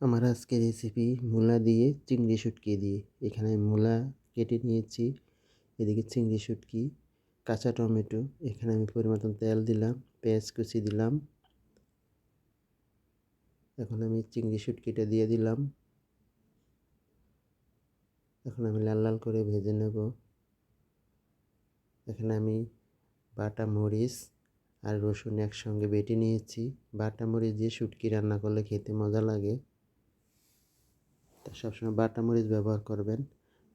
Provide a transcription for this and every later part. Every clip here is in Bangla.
আমার আজকের রেসিপি মূলা দিয়ে চিংড়ি শুটকি দিয়ে। এখানে মূলা কেটে নিয়েছি, এদিকে চিংড়ি শুটকি, কাঁচা টমেটো, এখানে আমি পরিমাণ মতন তেল দিলাম, পেঁয়াজ কুচি দিলাম। এখন আমি চিংড়ি শুটকিটা দিয়ে দিলাম। এখন আমি লাল লাল করে ভেজে নেব। এখানে আমি বাটা মরিচ আর রসুন একসঙ্গে বেটে নিয়েছি। বাটা মরিচ দিয়ে শুটকি রান্না করলে খেতে মজা লাগে, তা সবসময় বাটা মরিচ ব্যবহার করবেন।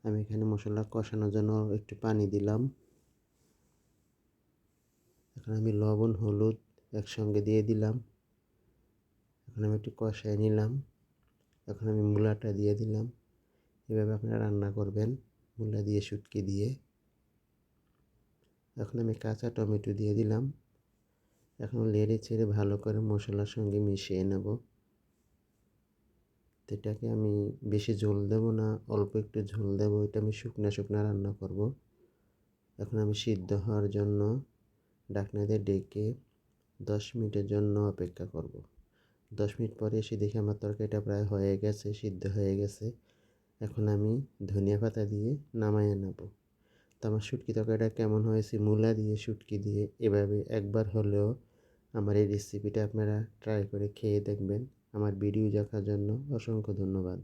আমি এখানে মশলা কষানোর জন্য একটু পানি দিলাম। এখন আমি লবণ হলুদ একসঙ্গে দিয়ে দিলাম। এখন আমি একটু কষায় নিলাম। এখন আমি মূলাটা দিয়ে দিলাম। এভাবে আপনারা রান্না করবেন মূলা দিয়ে শুটকি দিয়ে। এখন আমি কাঁচা টমেটো দিয়ে দিলাম। এখন নেড়ে চেড়ে ভালো করে মশলার সঙ্গে মিশিয়ে নেব। এটাকে আমি বেশি ঝোল দেব না, অল্প একটু ঝোল দেব। এটা আমি শুকনা শুকনা রান্না করব। এখন আমি সিদ্ধ হওয়ার জন্য ঢাকনা দিয়ে ডেকে 10 মিনিটের জন্য অপেক্ষা করব। 10 মিনিট পরে এসে দেখি আমার তরকারিটা প্রায় হয়ে গেছে, সিদ্ধ হয়ে গেছে। এখন আমি ধনিয়া পাতা দিয়ে নামাইয়ে নেব। তো আমার শুটকি তরকারিটা কেমন হয়েছে মূলা দিয়ে শুটকি দিয়ে, এভাবে একবার হলেও আমার এই রেসিপিটা আপনারা ট্রাই করে খেয়ে দেখবেন। আমার ভিডিও দেখার জন্য অসংখ্য ধন্যবাদ।